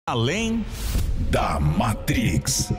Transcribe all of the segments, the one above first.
Além da Matrix.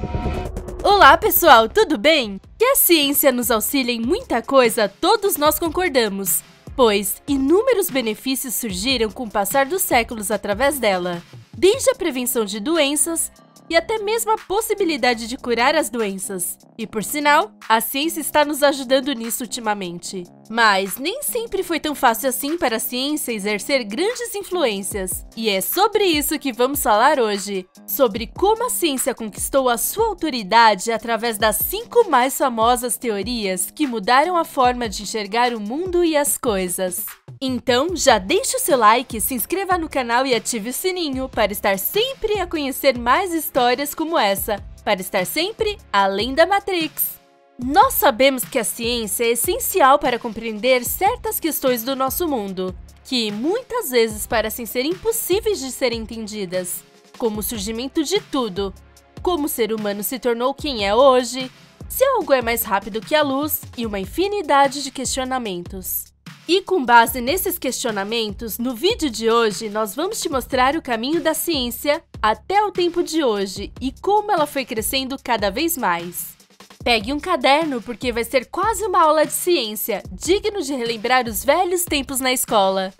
Olá pessoal, tudo bem? Que a ciência nos auxilia em muita coisa, todos nós concordamos, pois inúmeros benefícios surgiram com o passar dos séculos através dela, desde a prevenção de doenças e até mesmo a possibilidade de curar as doenças. E por sinal, a ciência está nos ajudando nisso ultimamente. Mas nem sempre foi tão fácil assim para a ciência exercer grandes influências. E é sobre isso que vamos falar hoje. Sobre como a ciência conquistou a sua autoridade através das 5 mais famosas teorias que mudaram a forma de enxergar o mundo e as coisas. Então, já deixe o seu like, se inscreva no canal e ative o sininho para estar sempre a conhecer mais histórias como essa, para estar sempre além da Matrix. Nós sabemos que a ciência é essencial para compreender certas questões do nosso mundo, que muitas vezes parecem ser impossíveis de serem entendidas, como o surgimento de tudo, como o ser humano se tornou quem é hoje, se algo é mais rápido que a luz e uma infinidade de questionamentos. E com base nesses questionamentos, no vídeo de hoje nós vamos te mostrar o caminho da ciência até o tempo de hoje e como ela foi crescendo cada vez mais. Pegue um caderno porque vai ser quase uma aula de ciência, digno de relembrar os velhos tempos na escola.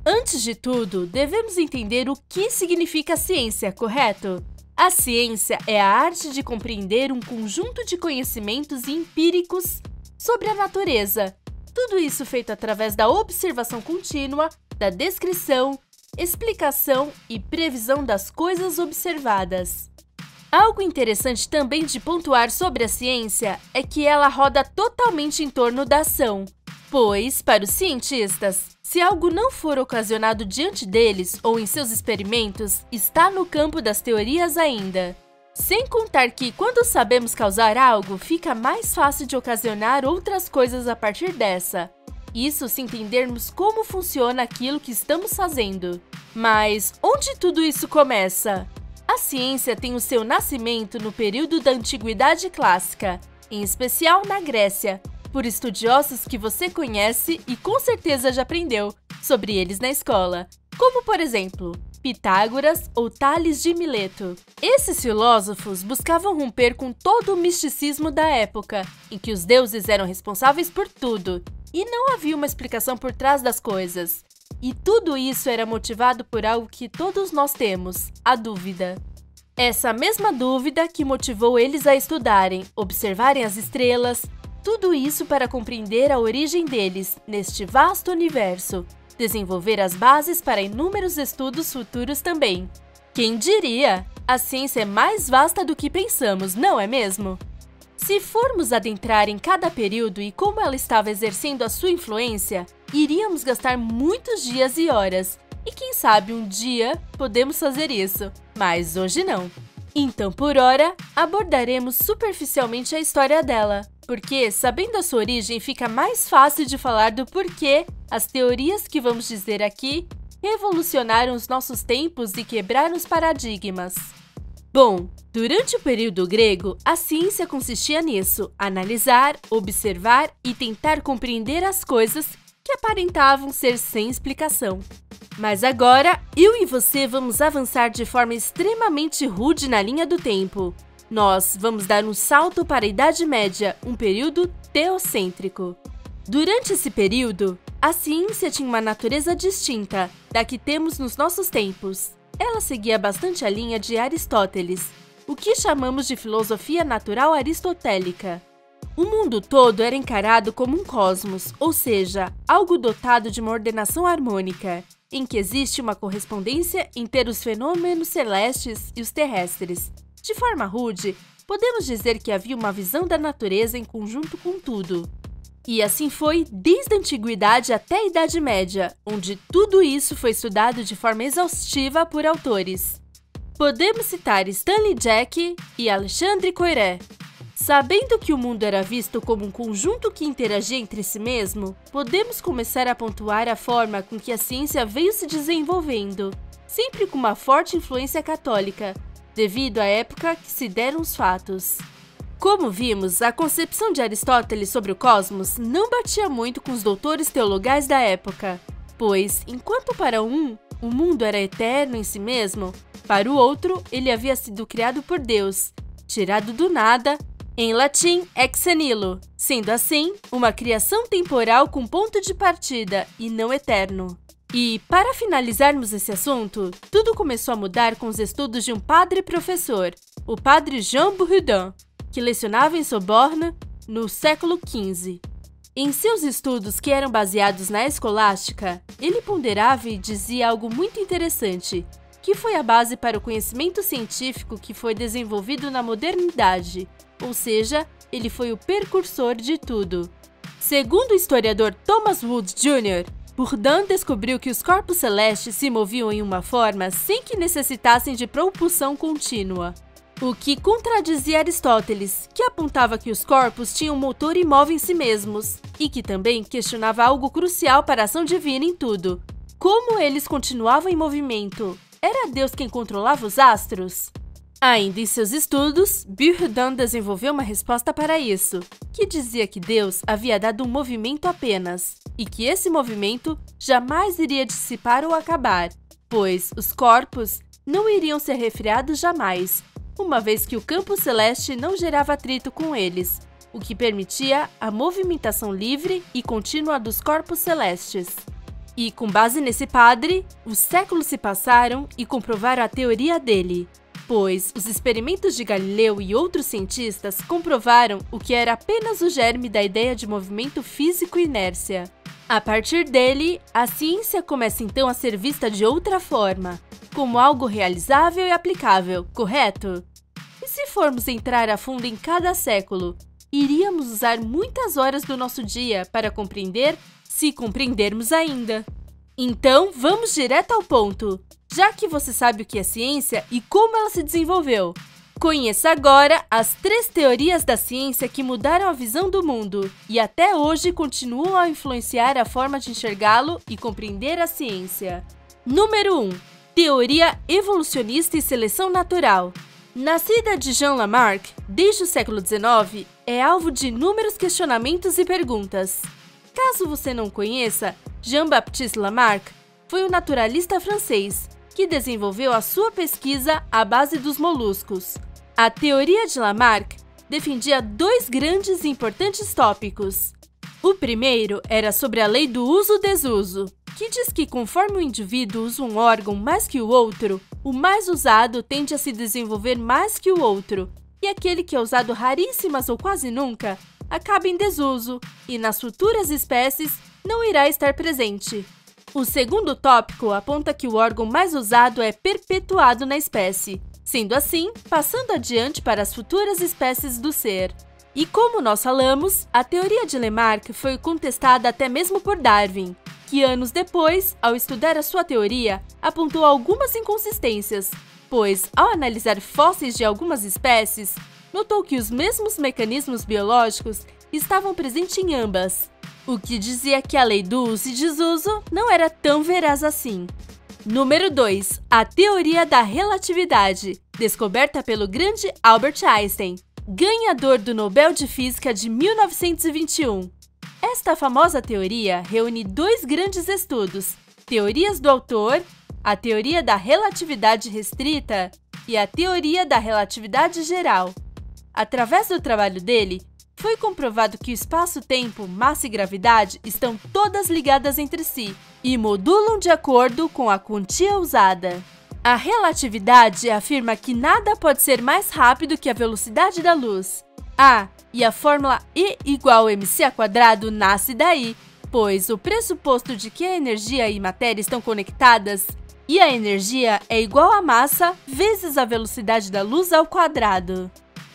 Antes de tudo, devemos entender o que significa ciência, correto? A ciência é a arte de compreender um conjunto de conhecimentos empíricos sobre a natureza. Tudo isso feito através da observação contínua, da descrição, explicação e previsão das coisas observadas. Algo interessante também de pontuar sobre a ciência é que ela roda totalmente em torno da ação, pois, para os cientistas, se algo não for ocasionado diante deles ou em seus experimentos, está no campo das teorias ainda. Sem contar que, quando sabemos causar algo, fica mais fácil de ocasionar outras coisas a partir dessa. Isso se entendermos como funciona aquilo que estamos fazendo. Mas onde tudo isso começa? A ciência tem o seu nascimento no período da Antiguidade Clássica, em especial na Grécia, por estudiosos que você conhece e com certeza já aprendeu sobre eles na escola, como por exemplo, Pitágoras ou Tales de Mileto. Esses filósofos buscavam romper com todo o misticismo da época, em que os deuses eram responsáveis por tudo, e não havia uma explicação por trás das coisas. E tudo isso era motivado por algo que todos nós temos, a dúvida. Essa mesma dúvida que motivou eles a estudarem, observarem as estrelas, tudo isso para compreender a origem deles neste vasto universo, desenvolver as bases para inúmeros estudos futuros também. Quem diria? A ciência é mais vasta do que pensamos, não é mesmo? Se formos adentrar em cada período e como ela estava exercendo a sua influência, iríamos gastar muitos dias e horas. E quem sabe um dia podemos fazer isso, mas hoje não. Então, por hora, abordaremos superficialmente a história dela, porque, sabendo a sua origem, fica mais fácil de falar do porquê as teorias que vamos dizer aqui revolucionaram os nossos tempos e quebraram os paradigmas. Bom, durante o período grego, a ciência consistia nisso: analisar, observar e tentar compreender as coisas que aparentavam ser sem explicação. Mas agora, eu e você vamos avançar de forma extremamente rude na linha do tempo. Nós vamos dar um salto para a Idade Média, um período teocêntrico. Durante esse período, a ciência tinha uma natureza distinta da que temos nos nossos tempos. Ela seguia bastante a linha de Aristóteles, o que chamamos de filosofia natural aristotélica. O mundo todo era encarado como um cosmos, ou seja, algo dotado de uma ordenação harmônica, em que existe uma correspondência entre os fenômenos celestes e os terrestres. De forma rude, podemos dizer que havia uma visão da natureza em conjunto com tudo. E assim foi desde a Antiguidade até a Idade Média, onde tudo isso foi estudado de forma exaustiva por autores. Podemos citar Stanley Jack e Alexandre Koyré. Sabendo que o mundo era visto como um conjunto que interagia entre si mesmo, podemos começar a pontuar a forma com que a ciência veio se desenvolvendo, sempre com uma forte influência católica, devido à época que se deram os fatos. Como vimos, a concepção de Aristóteles sobre o cosmos não batia muito com os doutores teologais da época, pois, enquanto para um, o mundo era eterno em si mesmo, Para o outro, ele havia sido criado por Deus, tirado do nada, em latim ex nihilo, sendo assim, uma criação temporal com ponto de partida e não eterno. E, para finalizarmos esse assunto, tudo começou a mudar com os estudos de um padre-professor, o padre Jean Buridan, que lecionava em Sorbonne no século XV. Em seus estudos, que eram baseados na escolástica, ele ponderava e dizia algo muito interessante, que foi a base para o conhecimento científico que foi desenvolvido na modernidade, ou seja, ele foi o precursor de tudo. Segundo o historiador Thomas Woods Jr., Bourdin descobriu que os corpos celestes se moviam em uma forma sem que necessitassem de propulsão contínua, o que contradizia Aristóteles, que apontava que os corpos tinham motor e movem em si mesmos, e que também questionava algo crucial para a ação divina em tudo: como eles continuavam em movimento? Era Deus quem controlava os astros? Ainda em seus estudos, Bourdin desenvolveu uma resposta para isso, que dizia que Deus havia dado um movimento apenas, e que esse movimento jamais iria dissipar ou acabar, pois os corpos não iriam ser refriados jamais, uma vez que o campo celeste não gerava atrito com eles, o que permitia a movimentação livre e contínua dos corpos celestes. E, com base nesse padre, os séculos se passaram e comprovaram a teoria dele, pois os experimentos de Galileu e outros cientistas comprovaram o que era apenas o germe da ideia de movimento físico e inércia. A partir dele, a ciência começa então a ser vista de outra forma, como algo realizável e aplicável, correto? E se formos entrar a fundo em cada século, iríamos usar muitas horas do nosso dia para compreender, se compreendermos ainda. Então, vamos direto ao ponto, já que você sabe o que é ciência e como ela se desenvolveu. Conheça agora as 3 teorias da ciência que mudaram a visão do mundo e até hoje continuam a influenciar a forma de enxergá-lo e compreender a ciência. Número 1. Teoria evolucionista e seleção natural. Nascida de Jean Lamarck, desde o século XIX, é alvo de inúmeros questionamentos e perguntas. Caso você não conheça, Jean-Baptiste Lamarck foi um naturalista francês que desenvolveu a sua pesquisa à base dos moluscos. A teoria de Lamarck defendia 2 grandes e importantes tópicos. O primeiro era sobre a lei do uso-desuso, que diz que conforme o indivíduo usa um órgão mais que o outro, o mais usado tende a se desenvolver mais que o outro, e aquele que é usado raríssimas ou quase nunca, acaba em desuso, e nas futuras espécies não irá estar presente. O segundo tópico aponta que o órgão mais usado é perpetuado na espécie, sendo assim, passando adiante para as futuras espécies do ser. E como nós falamos, a teoria de Lamarck foi contestada até mesmo por Darwin, que anos depois, ao estudar a sua teoria, apontou algumas inconsistências, pois, ao analisar fósseis de algumas espécies, notou que os mesmos mecanismos biológicos estavam presentes em ambas, o que dizia que a lei do uso e desuso não era tão veraz assim. Número 2. A teoria da relatividade, descoberta pelo grande Albert Einstein, ganhador do Nobel de Física de 1921. Esta famosa teoria reúne 2 grandes estudos, teorias do autor, a teoria da relatividade restrita e a teoria da relatividade geral. Através do trabalho dele, foi comprovado que o espaço-tempo, massa e gravidade estão todas ligadas entre si e modulam de acordo com a quantia usada. A relatividade afirma que nada pode ser mais rápido que a velocidade da luz. E a fórmula E igual mc² nasce daí, pois o pressuposto de que a energia e matéria estão conectadas e a energia é igual a massa vezes a velocidade da luz ao quadrado.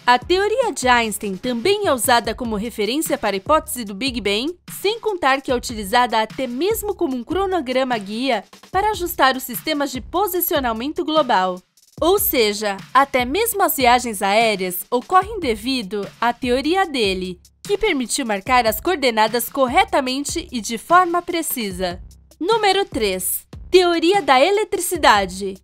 A teoria de Einstein também é usada como referência para a hipótese do Big Bang, sem contar que é utilizada até mesmo como um cronograma guia para ajustar os sistemas de posicionamento global. Ou seja, até mesmo as viagens aéreas ocorrem devido à teoria dele, que permitiu marcar as coordenadas corretamente e de forma precisa. Número 3. Teoria da eletricidade.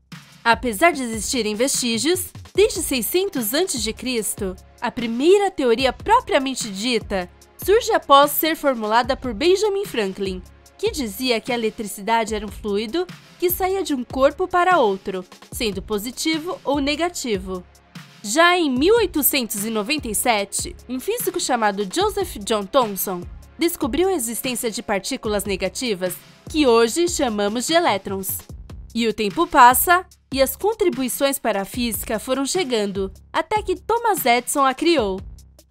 Apesar de existirem vestígios, desde 600 a.C., a primeira teoria propriamente dita surge após ser formulada por Benjamin Franklin, que dizia que a eletricidade era um fluido que saía de um corpo para outro, sendo positivo ou negativo. Já em 1897, um físico chamado Joseph John Thomson descobriu a existência de partículas negativas, que hoje chamamos de elétrons. E o tempo passa, e as contribuições para a física foram chegando, até que Thomas Edison a criou.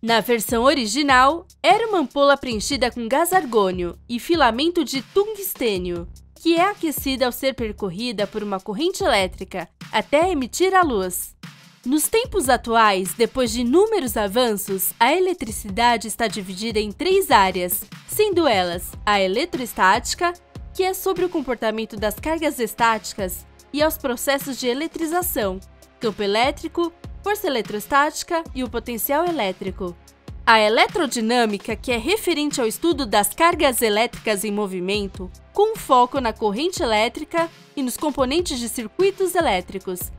Na versão original, era uma ampola preenchida com gás argônio e filamento de tungstênio, que é aquecida ao ser percorrida por uma corrente elétrica, até emitir a luz. Nos tempos atuais, depois de inúmeros avanços, a eletricidade está dividida em 3 áreas, sendo elas a eletrostática, que é sobre o comportamento das cargas estáticas e aos processos de eletrização, campo elétrico, força eletrostática e o potencial elétrico. A eletrodinâmica, que é referente ao estudo das cargas elétricas em movimento, com foco na corrente elétrica e nos componentes de circuitos elétricos,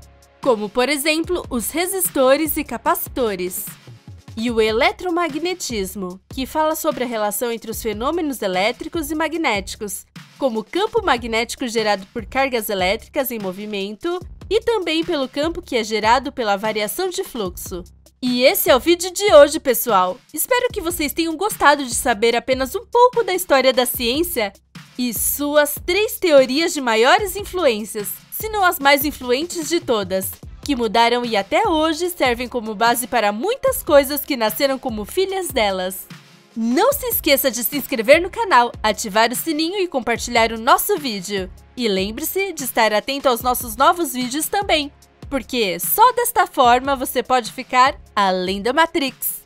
como, por exemplo, os resistores e capacitores. E o eletromagnetismo, que fala sobre a relação entre os fenômenos elétricos e magnéticos, como o campo magnético gerado por cargas elétricas em movimento e também pelo campo que é gerado pela variação de fluxo. E esse é o vídeo de hoje, pessoal! Espero que vocês tenham gostado de saber apenas um pouco da história da ciência e suas 3 teorias de maiores influências, se não as mais influentes de todas, que mudaram e até hoje servem como base para muitas coisas que nasceram como filhas delas. Não se esqueça de se inscrever no canal, ativar o sininho e compartilhar o nosso vídeo. E lembre-se de estar atento aos nossos novos vídeos também, porque só desta forma você pode ficar além da Matrix.